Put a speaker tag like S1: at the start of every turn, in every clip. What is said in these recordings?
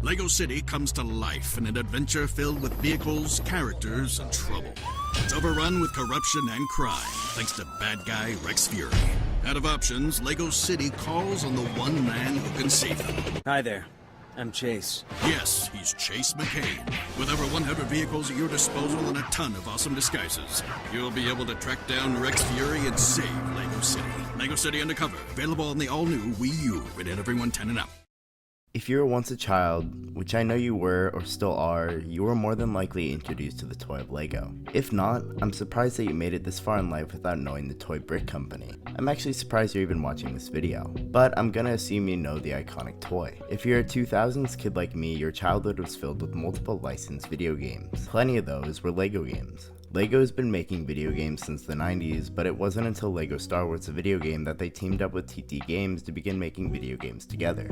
S1: Lego City comes to life in an adventure filled with vehicles, characters, and trouble. It's overrun with corruption and crime, thanks to bad guy Rex Fury. Out of options, Lego City calls on the one man who can save them.
S2: Hi there. I'm Chase.
S1: Yes, he's Chase McCain. With over 100 vehicles at your disposal and a ton of awesome disguises, you'll be able to track down Rex Fury and save Lego City. Lego City Undercover, available on the all-new Wii U, rated everyone 10 and up.
S3: If you were once a child, which I know you were or still are, you were more than likely introduced to the toy of Lego. If not, I'm surprised that you made it this far in life without knowing the toy brick company. I'm actually surprised you're even watching this video, but I'm gonna assume you know the iconic toy. If you're a 2000s kid like me, your childhood was filled with multiple licensed video games. Plenty of those were Lego games. Lego has been making video games since the 90s, but it wasn't until Lego Star Wars a video game that they teamed up with TT Games to begin making video games together.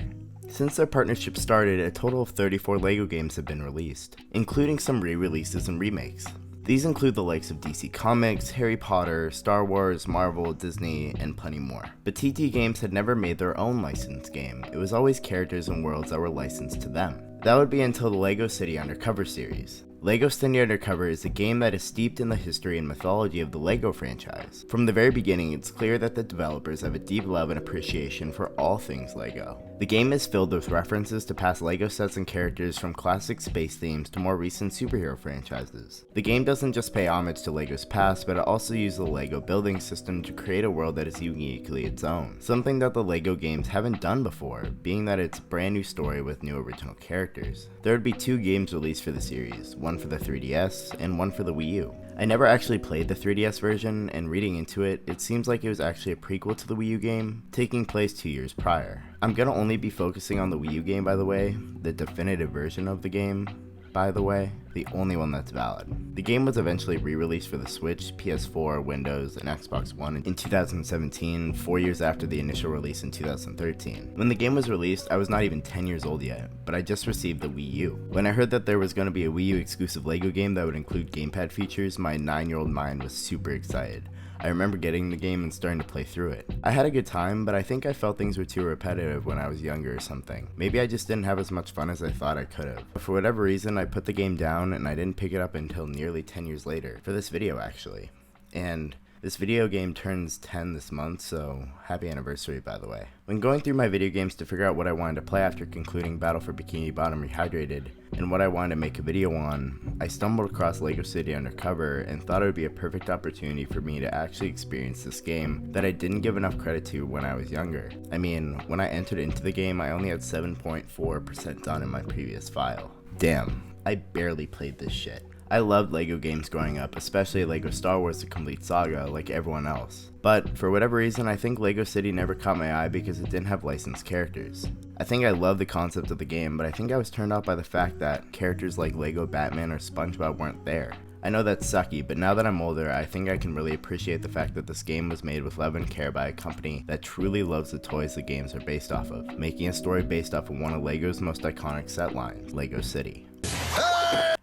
S3: Since their partnership started, a total of 34 Lego games have been released, including some re-releases and remakes. These include the likes of DC Comics, Harry Potter, Star Wars, Marvel, Disney, and plenty more. But TT Games had never made their own licensed game. It was always characters and worlds that were licensed to them. That would be until the Lego City Undercover series. Lego City Undercover is a game that is steeped in the history and mythology of the Lego franchise. From the very beginning, it's clear that the developers have a deep love and appreciation for all things Lego. The game is filled with references to past Lego sets and characters, from classic space themes to more recent superhero franchises. The game doesn't just pay homage to Lego's past, but it also uses the Lego building system to create a world that is uniquely its own. Something that the Lego games haven't done before, being that it's a brand new story with new original characters. There would be 2 games released for the series, one for the 3DS and one for the Wii U. I never actually played the 3DS version, and reading into it, it seems like it was actually a prequel to the Wii U game, taking place 2 years prior. I'm gonna only be focusing on the Wii U game, by the way, the definitive version of the game, by the way, the only one that's valid. The game was eventually re-released for the Switch, PS4, Windows, and Xbox One in 2017, 4 years after the initial release in 2013. When the game was released, I was not even 10 years old yet, but I just received the Wii U. When I heard that there was going to be a Wii U exclusive Lego game that would include gamepad features, my 9-year-old mind was super excited. I remember getting the game and starting to play through it. I had a good time, but I think I felt things were too repetitive when I was younger or something. Maybe I just didn't have as much fun as I thought I could have. But for whatever reason, I put the game down and I didn't pick it up until nearly 10 years later, for this video actually. And this video game turns 10 this month, so happy anniversary, by the way. When going through my video games to figure out what I wanted to play after concluding Battle for Bikini Bottom Rehydrated, and what I wanted to make a video on, I stumbled across Lego City Undercover and thought it would be a perfect opportunity for me to actually experience this game that I didn't give enough credit to when I was younger. I mean, when I entered into the game, I only had 7.4% done in my previous file. Damn, I barely played this shit. I loved Lego games growing up, especially Lego Star Wars The Complete Saga, like everyone else. But for whatever reason, I think Lego City never caught my eye because it didn't have licensed characters. I think I loved the concept of the game, but I think I was turned off by the fact that characters like Lego Batman or SpongeBob weren't there. I know that's sucky, but now that I'm older, I think I can really appreciate the fact that this game was made with love and care by a company that truly loves the toys the games are based off of, making a story based off of one of Lego's most iconic set lines, Lego City.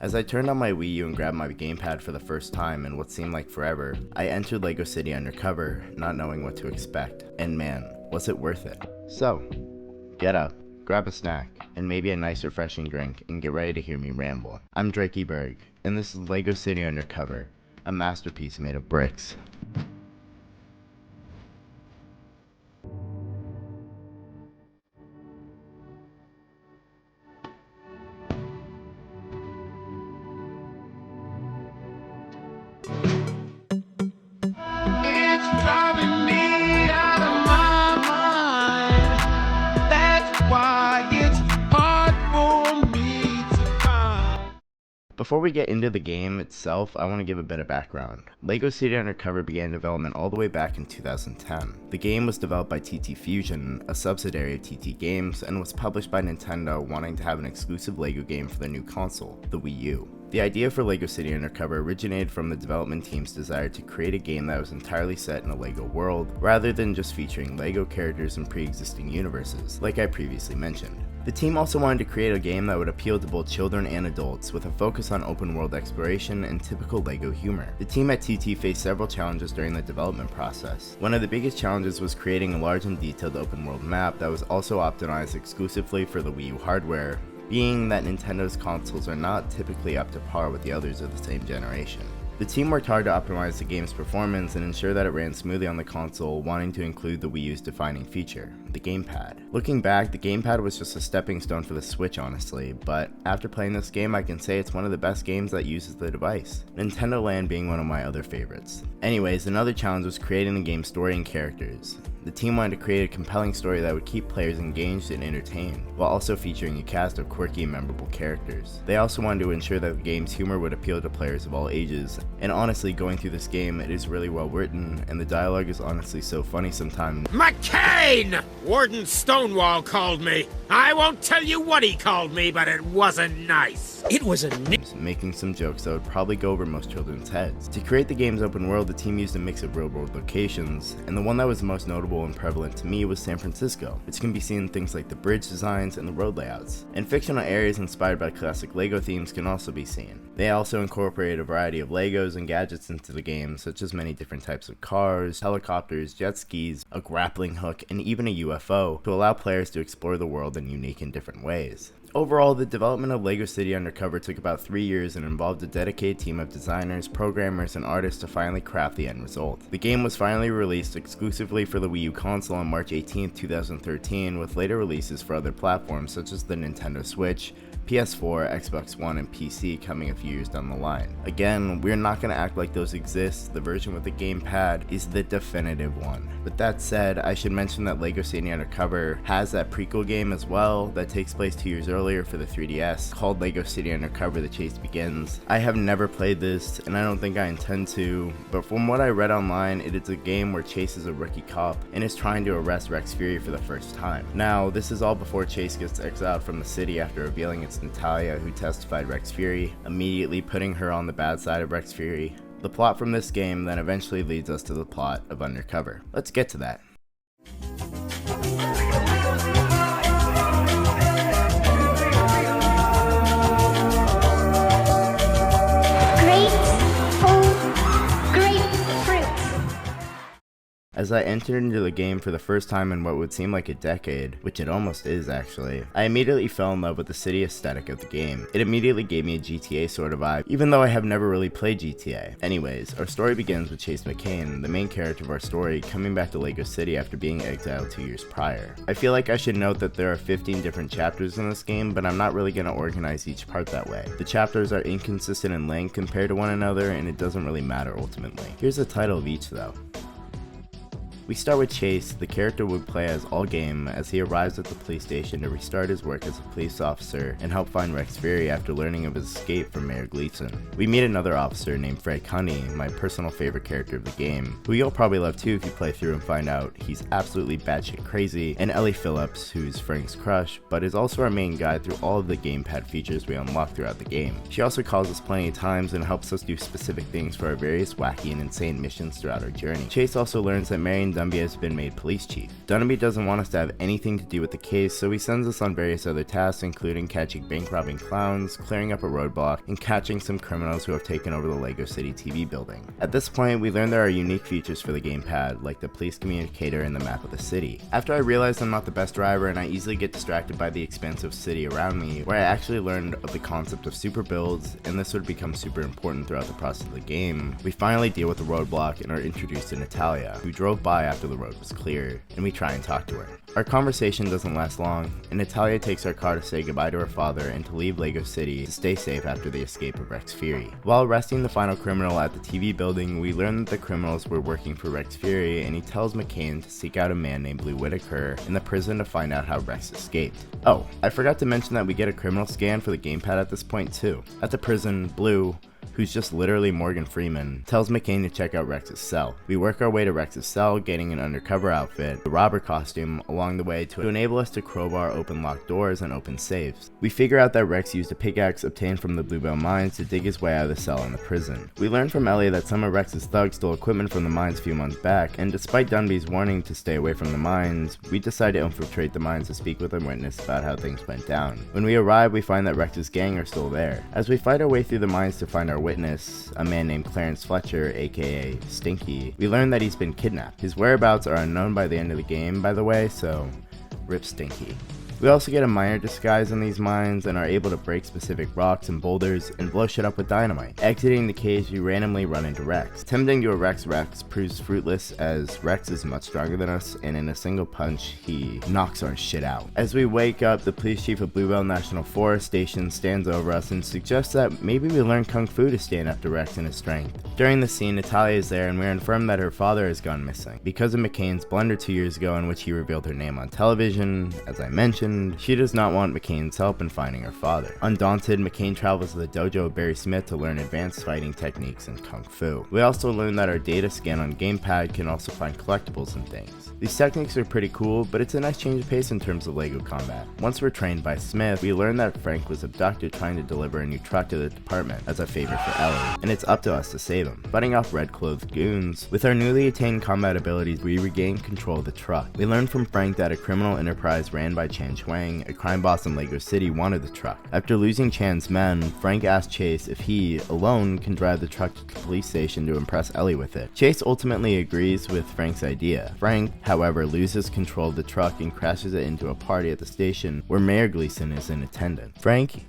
S3: As I turned on my Wii U and grabbed my gamepad for the first time in what seemed like forever, I entered Lego City Undercover, not knowing what to expect. And man, was it worth it. So, get up, grab a snack, and maybe a nice refreshing drink, and get ready to hear me ramble. I'm Drakey Berg, and this is Lego City Undercover, a masterpiece made of bricks. Before we get into the game itself, I want to give a bit of background. Lego City Undercover began development all the way back in 2010. The game was developed by TT Fusion, a subsidiary of TT Games, and was published by Nintendo wanting to have an exclusive Lego game for their new console, the Wii U. The idea for Lego City Undercover originated from the development team's desire to create a game that was entirely set in a Lego world, rather than just featuring Lego characters in pre-existing universes, like I previously mentioned. The team also wanted to create a game that would appeal to both children and adults, with a focus on open world exploration and typical Lego humor. The team at TT faced several challenges during the development process. One of the biggest challenges was creating a large and detailed open world map that was also optimized exclusively for the Wii U hardware, being that Nintendo's consoles are not typically up to par with the others of the same generation. The team worked hard to optimize the game's performance and ensure that it ran smoothly on the console, wanting to include the Wii U's defining feature, the gamepad. Looking back, the gamepad was just a stepping stone for the Switch honestly, but after playing this game I can say it's one of the best games that uses the device, Nintendo Land being one of my other favorites. Anyways, another challenge was creating the game's story and characters. The team wanted to create a compelling story that would keep players engaged and entertained, while also featuring a cast of quirky and memorable characters. They also wanted to ensure that the game's humor would appeal to players of all ages, and honestly, going through this game, it is really well written, and the dialogue is honestly so funny sometimes.
S4: McCain! Warden Stonewall called me. I won't tell you what he called me, but it wasn't nice.
S2: It was a
S3: Making some jokes that would probably go over most children's heads. To create the game's open world, the team used a mix of real-world locations, and the one that was most notable and prevalent to me was San Francisco, which can be seen in things like the bridge designs and the road layouts. And fictional areas inspired by classic LEGO themes can also be seen. They also incorporated a variety of Legos and gadgets into the game, such as many different types of cars, helicopters, jet skis, a grappling hook, and even a UFO to allow players to explore the world in unique and different ways. Overall, the development of LEGO City Undercover took about 3 years and involved a dedicated team of designers, programmers, and artists to finally craft the end result. The game was finally released exclusively for the Wii U console on March 18, 2013, with later releases for other platforms such as the Nintendo Switch, PS4, Xbox One, and PC coming a few years down the line. Again, we're not going to act like those exist. The version with the gamepad is the definitive one. With that said, I should mention that LEGO City Undercover has that prequel game as well that takes place 2 years earlier for the 3DS called LEGO City Undercover: The Chase Begins. I have never played this and I don't think I intend to, but from what I read online, it is a game where Chase is a rookie cop and is trying to arrest Rex Fury for the first time. Now, this is all before Chase gets exiled from the city after revealing it's Natalia who testified Rex Fury, immediately putting her on the bad side of Rex Fury. The plot from this game then eventually leads us to the plot of Undercover. Let's get to that. As I entered into the game for the first time in what would seem like a decade, which it almost is actually, I immediately fell in love with the city aesthetic of the game. It immediately gave me a GTA sort of vibe, even though I have never really played GTA. Anyways, our story begins with Chase McCain, the main character of our story, coming back to LEGO City after being exiled 2 years prior. I feel like I should note that there are 15 different chapters in this game, but I'm not really going to organize each part that way. The chapters are inconsistent in length compared to one another, and it doesn't really matter ultimately. Here's the title of each though. We start with Chase, the character we play as all game, as he arrives at the police station to restart his work as a police officer and help find Rex Fury after learning of his escape from Mayor Gleason. We meet another officer named Fred Cunny, my personal favorite character of the game, who you'll probably love too if you play through and find out he's absolutely batshit crazy, and Ellie Phillips, who's Frank's crush, but is also our main guide through all of the gamepad features we unlock throughout the game. She also calls us plenty of times and helps us do specific things for our various wacky and insane missions throughout our journey. Chase also learns that Marion Dunby has been made police chief. Dunby doesn't want us to have anything to do with the case, so he sends us on various other tasks, including catching bank robbing clowns, clearing up a roadblock, and catching some criminals who have taken over the LEGO City TV building. At this point, we learn there are unique features for the gamepad, like the police communicator and the map of the city. After I realized I'm not the best driver and I easily get distracted by the expansive city around me, where I actually learned of the concept of super builds, and this would become super important throughout the process of the game, we finally deal with the roadblock and are introduced to Natalia, who drove by after the road was clear, and we try and talk to her. Our conversation doesn't last long, and Natalia takes our car to say goodbye to her father and to leave LEGO City to stay safe after the escape of Rex Fury. While arresting the final criminal at the TV building, we learn that the criminals were working for Rex Fury, and he tells McCain to seek out a man named Blue Whitaker in the prison to find out how Rex escaped. Oh, I forgot to mention that we get a criminal scan for the gamepad at this point too. At the prison, Blue, who's just literally Morgan Freeman, tells McCain to check out Rex's cell. We work our way to Rex's cell, getting an undercover outfit, a robber costume along the way to enable us to crowbar open locked doors and open safes. We figure out that Rex used a pickaxe obtained from the Bluebell mines to dig his way out of the cell in the prison. We learn from Ellie that some of Rex's thugs stole equipment from the mines a few months back, and despite Dunby's warning to stay away from the mines, we decide to infiltrate the mines to speak with a witness about how things went down. When we arrive, we find that Rex's gang are still there. As we fight our way through the mines to find our witness, a man named Clarence Fletcher, aka Stinky, we learn that he's been kidnapped. His whereabouts are unknown by the end of the game, by the way, so rip Stinky. We also get a minor disguise in these mines and are able to break specific rocks and boulders and blow shit up with dynamite. Exiting the cage, we randomly run into Rex. Attempting to Rex proves fruitless as Rex is much stronger than us, and in a single punch, he knocks our shit out. As we wake up, the police chief of Bluebell National Forest Station stands over us and suggests that maybe we learn Kung Fu to stand up to Rex in his strength. During the scene, Natalia is there and we're informed that her father has gone missing. Because of McCain's blunder 2 years ago in which he revealed her name on television, as I mentioned, she does not want McCain's help in finding her father. Undaunted, McCain travels to the dojo of Barry Smith to learn advanced fighting techniques and Kung Fu. We also learn that our data scan on gamepad can also find collectibles and things. These techniques are pretty cool, but it's a nice change of pace in terms of LEGO combat. Once we're trained by Smith, we learn that Frank was abducted trying to deliver a new truck to the department as a favor for Ellie, and it's up to us to save him. Fighting off red-clothed goons, with our newly attained combat abilities, we regain control of the truck. We learn from Frank that a criminal enterprise ran by Chan Chuang, a crime boss in LEGO City, wanted the truck. After losing Chan's men, Frank asks Chase if he, alone, can drive the truck to the police station to impress Ellie with it. Chase ultimately agrees with Frank's idea. Frank, however, loses control of the truck and crashes it into a party at the station where Mayor Gleason is in attendance. Frank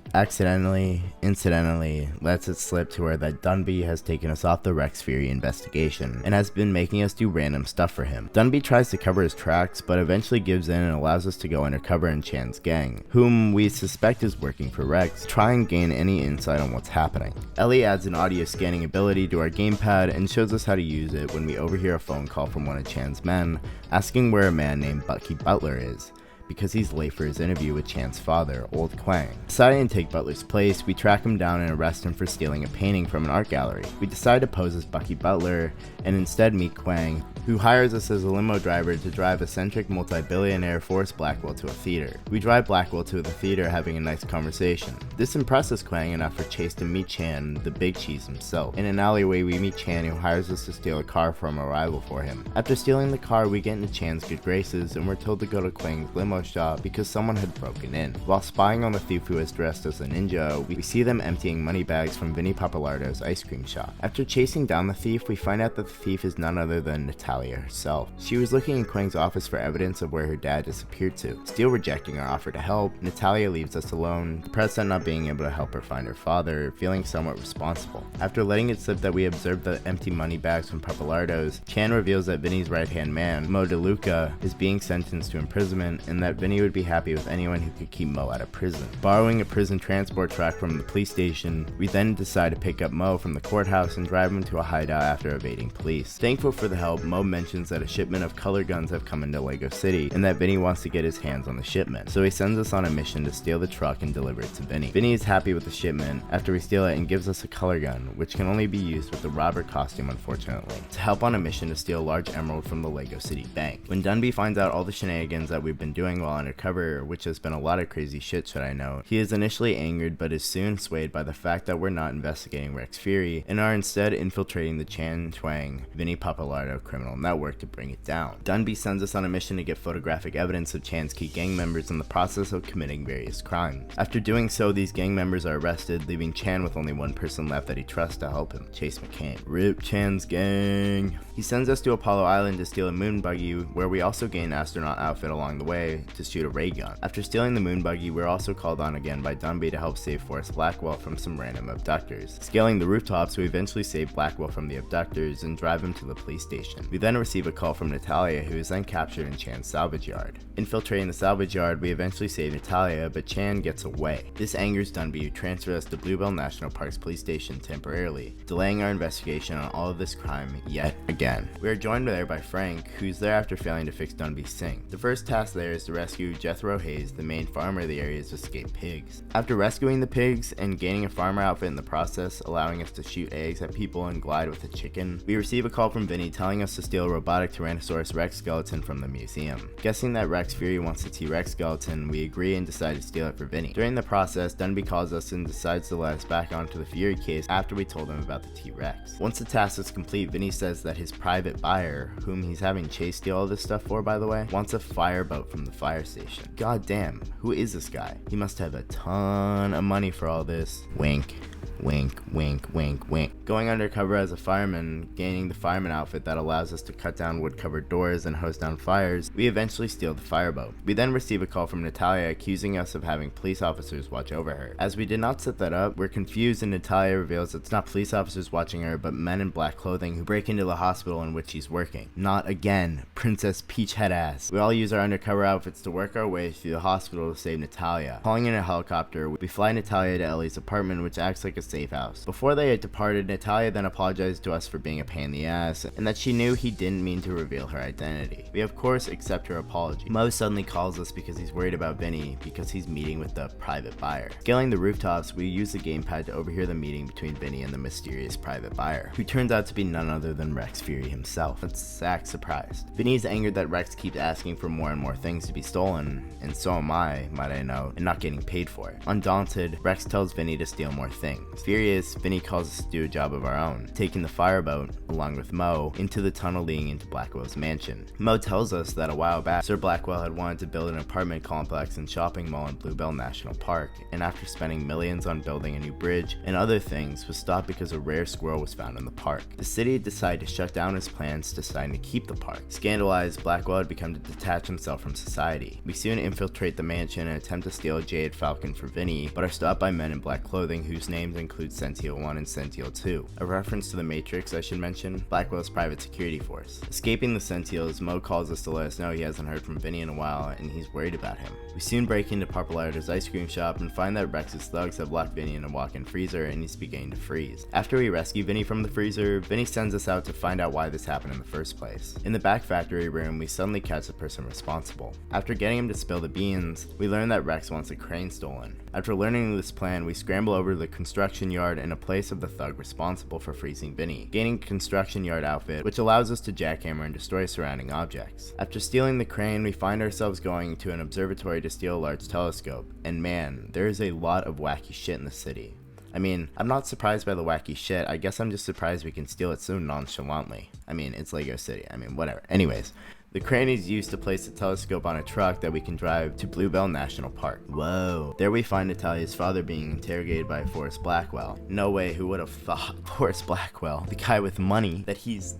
S3: incidentally lets it slip to her that Dunby has taken us off the Rex Fury investigation and has been making us do random stuff for him. Dunby tries to cover his tracks, but eventually gives in and allows us to go undercover in Chan's gang, whom we suspect is working for Rex, to try and gain any insight on what's happening. Ellie adds an audio scanning ability to our gamepad and shows us how to use it when we overhear a phone call from one of Chan's men, asking where a man named Bucky Butler is, because he's late for his interview with Chan's father, Old Kwang. Deciding to take Butler's place, we track him down and arrest him for stealing a painting from an art gallery. We decide to pose as Bucky Butler and instead meet Kwang, who hires us as a limo driver to drive eccentric multi-billionaire Forrest Blackwell to a theater. We drive Blackwell to the theater having a nice conversation. This impresses Kwang enough for Chase to meet Chan, the big cheese himself. In an alleyway, we meet Chan, who hires us to steal a car from a rival for him. After stealing the car, we get into Chan's good graces and we're told to go to Kwang's limo shop because someone had broken in. While spying on the thief who is dressed as a ninja, we see them emptying money bags from Vinnie Papalardo's ice cream shop. After chasing down the thief, we find out that the thief is none other than Natalia herself. She was looking in Kwang's office for evidence of where her dad disappeared to. Still rejecting our offer to help, Natalia leaves us alone, depressed at not being able to help her find her father, feeling somewhat responsible. After letting it slip that we observed the empty money bags from Papalardo's, Chan reveals that Vinnie's right-hand man, Mo DeLuca, is being sentenced to imprisonment and that Vinnie would be happy with anyone who could keep Mo out of prison. Borrowing a prison transport truck from the police station, we then decide to pick up Mo from the courthouse and drive him to a hideout after evading police. Thankful for the help, Mo mentions that a shipment of color guns have come into LEGO City and that Vinnie wants to get his hands on the shipment, so he sends us on a mission to steal the truck and deliver it to Vinnie. Vinnie is happy with the shipment after we steal it and gives us a color gun, which can only be used with the robber costume unfortunately, to help on a mission to steal a large emerald from the LEGO City bank. When Dunby finds out all the shenanigans that we've been doing while undercover, which has been a lot of crazy shit should I note, he is initially angered but is soon swayed by the fact that we're not investigating Rex Fury and are instead infiltrating the Chan Chuang, Vinnie Papalardo criminal network to bring it down. Dunby sends us on a mission to get photographic evidence of Chan's key gang members in the process of committing various crimes. After doing so, these gang members are arrested, leaving Chan with only one person left that he trusts to help him, Chase McCain. Rip Chan's gang. He sends us to Apollo Island to steal a moon buggy, where we also gain an astronaut outfit along the way to shoot a ray gun. After stealing the moon buggy, we're also called on again by Dunby to help save Forrest Blackwell from some random abductors. Scaling the rooftops, we eventually save Blackwell from the abductors and drive him to the police station. We then receive a call from Natalia, who is then captured in Chan's salvage yard. Infiltrating the salvage yard, we eventually save Natalia, but Chan gets away. This angers Dunby, who transfers us to Bluebell National Park's police station temporarily, delaying our investigation on all of this crime yet again. We are joined there by Frank, who's there after failing to fix Dunby's sink. The first task there is to rescue Jethro Hayes, the main farmer of the area's escaped pigs. After rescuing the pigs and gaining a farmer outfit in the process, allowing us to shoot eggs at people and glide with a chicken, we receive a call from Vinnie telling us to steal a robotic Tyrannosaurus Rex skeleton from the museum. Guessing that Rex Fury wants the T-Rex skeleton, we agree and decide to steal it for Vinnie. During the process, Dunby calls us and decides to let us back onto the Fury case after we told him about the T-Rex. Once the task is complete, Vinnie says that his private buyer, whom he's having Chase steal all this stuff for by the way, wants a fireboat from the fire station. God damn, who is this guy? He must have a ton of money for all this. Wink. Wink, wink, wink, wink. Going undercover as a fireman, gaining the fireman outfit that allows us to cut down wood-covered doors and hose down fires, we eventually steal the fireboat. We then receive a call from Natalia accusing us of having police officers watch over her. As we did not set that up, we're confused and Natalia reveals it's not police officers watching her, but men in black clothing who break into the hospital in which she's working. Not again, Princess Peach head ass. We all use our undercover outfits to work our way through the hospital to save Natalia. Calling in a helicopter, we fly Natalia to Ellie's apartment, which acts like a safe house. Before they had departed, Natalia then apologized to us for being a pain in the ass, and that she knew he didn't mean to reveal her identity. We of course accept her apology. Mo suddenly calls us because he's worried about Vinny because he's meeting with the private buyer. Scaling the rooftops, we use the gamepad to overhear the meeting between Vinny and the mysterious private buyer, who turns out to be none other than Rex Fury himself. But Zach's surprised. Vinny is angered that Rex keeps asking for more and more things to be stolen, and so am I, might I note, and not getting paid for it. Undaunted, Rex tells Vinny to steal more things. Furious, Vinny calls us to do a job of our own, taking the fireboat, along with Mo, into the tunnel leading into Blackwell's mansion. Mo tells us that a while back, Sir Blackwell had wanted to build an apartment complex and shopping mall in Bluebell National Park, and after spending millions on building a new bridge and other things, was stopped because a rare squirrel was found in the park. The city decided to shut down his plans, deciding to keep the park. Scandalized, Blackwell had become to detach himself from society. We soon infiltrate the mansion and attempt to steal a Jade Falcon for Vinny, but are stopped by men in black clothing whose names include Sentinel 1 and Sentinel 2. A reference to the Matrix, I should mention, Blackwell's private security force. Escaping the Sentinels, Mo calls us to let us know he hasn't heard from Vinny in a while and he's worried about him. We soon break into Papalardo's ice cream shop and find that Rex's thugs have locked Vinny in a walk-in freezer and he's beginning to freeze. After we rescue Vinny from the freezer, Vinny sends us out to find out why this happened in the first place. In the back factory room, we suddenly catch the person responsible. After getting him to spill the beans, we learn that Rex wants a crane stolen. After learning this plan, we scramble over to the construction yard in a place of the thug responsible for freezing Vinny, gaining a construction yard outfit, which allows us to jackhammer and destroy surrounding objects. After stealing the crane, we find ourselves going to an observatory to steal a large telescope, and man, there is a lot of wacky shit in the city. I mean, I'm not surprised by the wacky shit, I guess I'm just surprised we can steal it so nonchalantly. I mean, it's Lego City, I mean, whatever. Anyways, the crane is used to place the telescope on a truck that we can drive to Bluebell National Park. Whoa. There we find Natalia's father being interrogated by Forrest Blackwell. No way, who would have thought Forrest Blackwell, the guy with money, that he's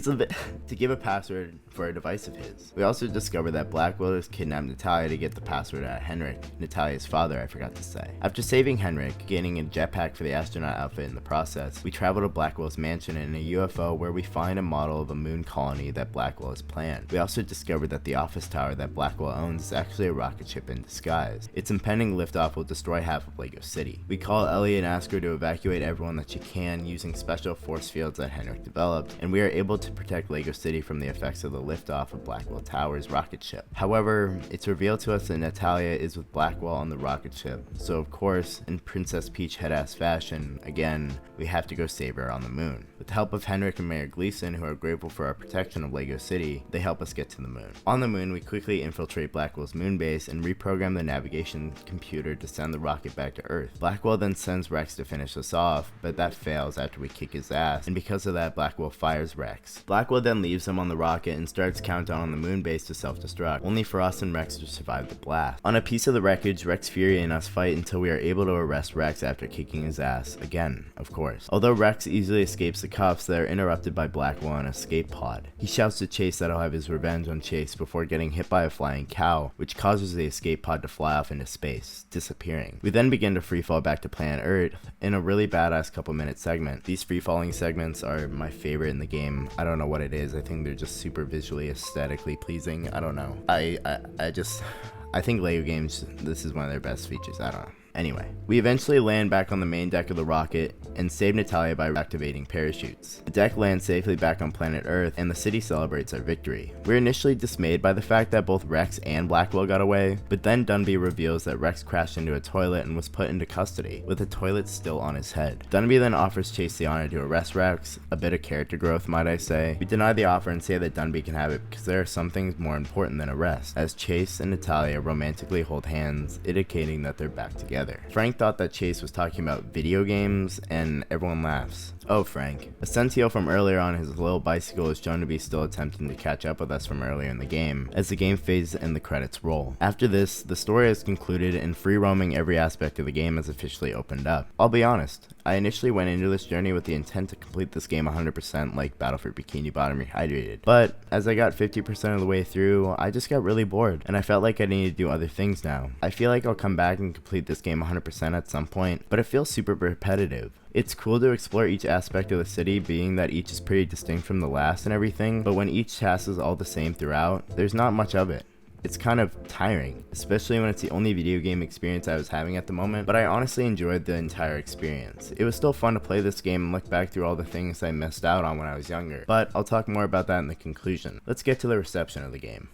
S3: a bit to give a password for a device of his. We also discover that Blackwell has kidnapped Natalia to get the password out of Henrik, Natalia's father, I forgot to say. After saving Henrik, gaining a jetpack for the astronaut outfit in the process, we travel to Blackwell's mansion in a UFO where we find a model of a moon colony that Blackwell has planned. We also discover that the office tower that Blackwell owns is actually a rocket ship in disguise. Its impending liftoff will destroy half of Lego City. We call Ellie and ask her to evacuate everyone that she can using special force fields that Henrik developed, and we are able to protect Lego City from the effects of the liftoff of Blackwell Tower's rocket ship. However, it's revealed to us that Natalia is with Blackwell on the rocket ship, so of course, in Princess Peach head-ass fashion, again, we have to go save her on the moon. With the help of Henrik and Mayor Gleason, who are grateful for our protection of Lego City, they help us get to the moon. On the moon, we quickly infiltrate Blackwell's moon base and reprogram the navigation computer to send the rocket back to Earth. Blackwell then sends Rex to finish us off, but that fails after we kick his ass, and because of that, Blackwell fires Rex. Blackwell then leaves him on the rocket and starts countdown on the moon base to self-destruct, only for us and Rex to survive the blast. On a piece of the wreckage, Rex Fury and us fight until we are able to arrest Rex after kicking his ass, again, of course. Although Rex easily escapes the cuffs, they are interrupted by Blackwell in an escape pod. He shouts to Chase that he'll have his revenge on Chase before getting hit by a flying cow, which causes the escape pod to fly off into space, disappearing. We then begin to freefall back to planet Earth in a really badass couple-minute segment. These free-falling segments are my favorite in the game. I don't know what it is. I think they're just super visually aesthetically pleasing. I don't know. I think Lego games, this is one of their best features. I don't know. Anyway, we eventually land back on the main deck of the rocket and save Natalia by activating parachutes. The deck lands safely back on planet Earth and the city celebrates our victory. We're initially dismayed by the fact that both Rex and Blackwell got away, but then Dunby reveals that Rex crashed into a toilet and was put into custody, with the toilet still on his head. Dunby then offers Chase the honor to arrest Rex, a bit of character growth might I say. We deny the offer and say that Dunby can have it because there are some things more important than arrest, as Chase and Natalia romantically hold hands, indicating that they're back together. together. Frank thought that Chase was talking about video games, and everyone laughs. Oh, Frank. Asensio from earlier on his little bicycle is shown to be still attempting to catch up with us from earlier in the game, as the game fades and the credits roll. After this, the story is concluded and free roaming every aspect of the game has officially opened up. I'll be honest, I initially went into this journey with the intent to complete this game 100% like Battlefield Bikini Bottom Rehydrated, but as I got 50% of the way through, I just got really bored, and I felt like I needed to do other things now. I feel like I'll come back and complete this game 100% at some point, but it feels super repetitive. It's cool to explore each aspect of the city, being that each is pretty distinct from the last and everything, but when each task is all the same throughout, there's not much of it. It's kind of tiring, especially when it's the only video game experience I was having at the moment, but I honestly enjoyed the entire experience. It was still fun to play this game and look back through all the things I missed out on when I was younger, but I'll talk more about that in the conclusion. Let's get to the reception of the game.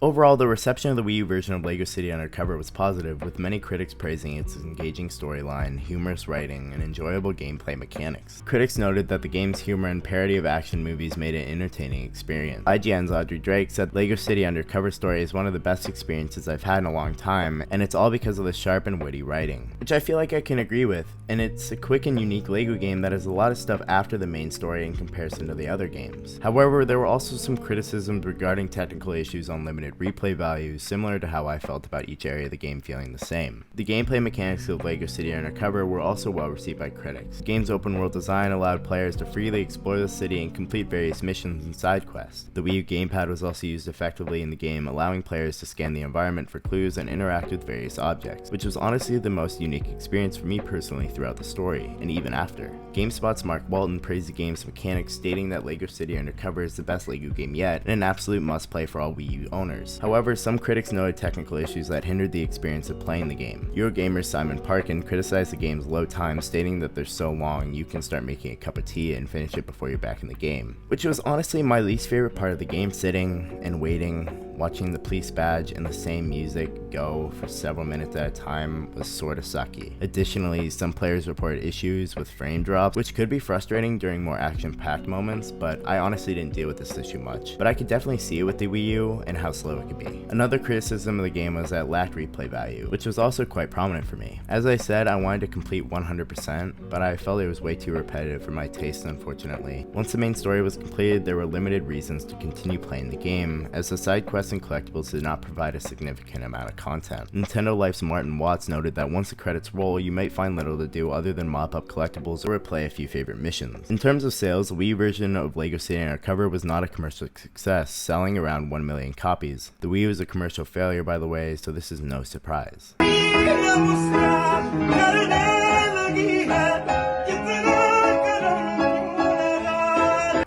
S3: Overall, the reception of the Wii U version of LEGO City Undercover was positive, with many critics praising its engaging storyline, humorous writing, and enjoyable gameplay mechanics. Critics noted that the game's humor and parody of action movies made it an entertaining experience. IGN's Audrey Drake said LEGO City Undercover story is one of the best experiences I've had in a long time, and it's all because of the sharp and witty writing, which I feel like I can agree with, and it's a quick and unique LEGO game that has a lot of stuff after the main story in comparison to the other games. However, there were also some criticisms regarding technical issues on limited replay values, similar to how I felt about each area of the game feeling the same. The gameplay mechanics of LEGO City Undercover were also well received by critics. The game's open world design allowed players to freely explore the city and complete various missions and side quests. The Wii U gamepad was also used effectively in the game, allowing players to scan the environment for clues and interact with various objects, which was honestly the most unique experience for me personally throughout the story, and even after. GameSpot's Mark Walton praised the game's mechanics, stating that LEGO City Undercover is the best LEGO game yet, and an absolute must-play for all Wii U owners. However, some critics noted technical issues that hindered the experience of playing the game. Eurogamer's Simon Parkin criticized the game's load time, stating that they're so long you can start making a cup of tea and finish it before you're back in the game, which was honestly my least favorite part of the game. Sitting and waiting, watching the police badge and the same music go for several minutes at a time was sorta sucky. Additionally, some players reported issues with frame drops, which could be frustrating during more action-packed moments, but I honestly didn't deal with this issue much. But I could definitely see it with the Wii U and how slow it could be. Another criticism of the game was that it lacked replay value, which was also quite prominent for me. As I said, I wanted to complete 100%, but I felt it was way too repetitive for my taste, unfortunately. Once the main story was completed, there were limited reasons to continue playing the game, as the side quests and collectibles did not provide a significant amount of content. Nintendo Life's Martin Watts noted that once the credits roll, you might find little to do other than mop up collectibles or replay a few favorite missions. In terms of sales, the Wii version of LEGO City Undercover was not a commercial success, selling around 1 million copies. The Wii was a commercial failure, by the way, so this is no surprise.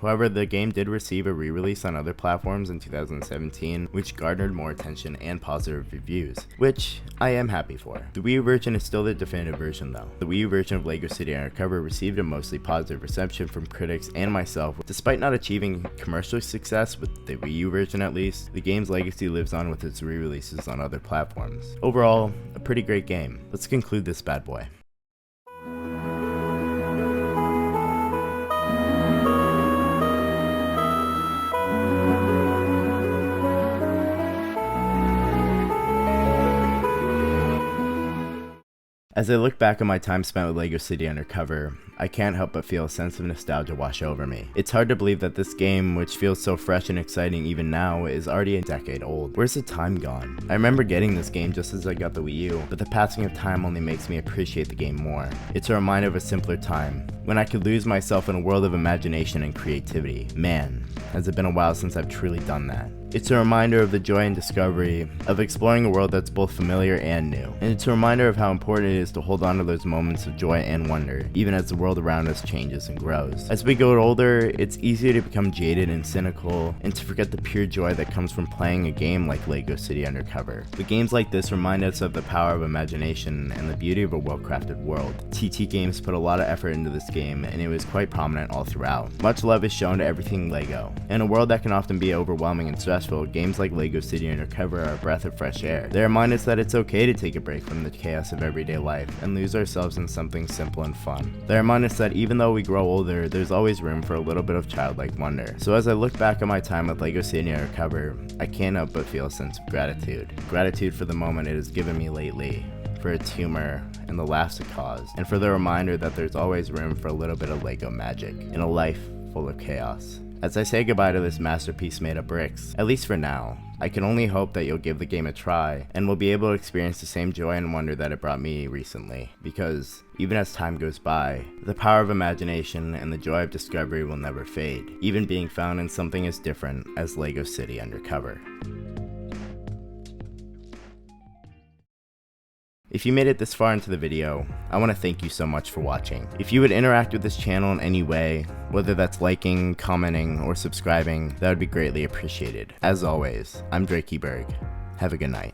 S3: However, the game did receive a re-release on other platforms in 2017, which garnered more attention and positive reviews, which I am happy for. The Wii U version is still the definitive version though. The Wii U version of LEGO City Undercover received a mostly positive reception from critics and myself. Despite not achieving commercial success with the Wii U version at least, the game's legacy lives on with its re-releases on other platforms. Overall, a pretty great game. Let's conclude this bad boy. As I look back on my time spent with LEGO City Undercover, I can't help but feel a sense of nostalgia wash over me. It's hard to believe that this game, which feels so fresh and exciting even now, is already a decade old. Where's the time gone? I remember getting this game just as I got the Wii U, but the passing of time only makes me appreciate the game more. It's a reminder of a simpler time, when I could lose myself in a world of imagination and creativity. Man, has it been a while since I've truly done that. It's a reminder of the joy and discovery of exploring a world that's both familiar and new. And it's a reminder of how important it is to hold on to those moments of joy and wonder, even as the world around us changes and grows. As we get older, it's easy to become jaded and cynical, and to forget the pure joy that comes from playing a game like LEGO City Undercover. But games like this remind us of the power of imagination and the beauty of a well-crafted world. TT Games put a lot of effort into this game, and it was quite prominent all throughout. Much love is shown to everything LEGO. In a world that can often be overwhelming and stressful, stressful, games like LEGO City Undercover are a breath of fresh air. They remind us that it's okay to take a break from the chaos of everyday life and lose ourselves in something simple and fun. They remind us that even though we grow older, there's always room for a little bit of childlike wonder. So as I look back on my time with LEGO City Undercover, I can't help but feel a sense of gratitude. Gratitude for the moment it has given me lately, for its humor and the laughs it caused, and for the reminder that there's always room for a little bit of LEGO magic in a life full of chaos. As I say goodbye to this masterpiece made of bricks, at least for now, I can only hope that you'll give the game a try and will be able to experience the same joy and wonder that it brought me recently, because even as time goes by, the power of imagination and the joy of discovery will never fade, even being found in something as different as LEGO City Undercover. If you made it this far into the video, I want to thank you so much for watching. If you would interact with this channel in any way, whether that's liking, commenting, or subscribing, that would be greatly appreciated. As always, I'm Drakey Berg. Have a good night.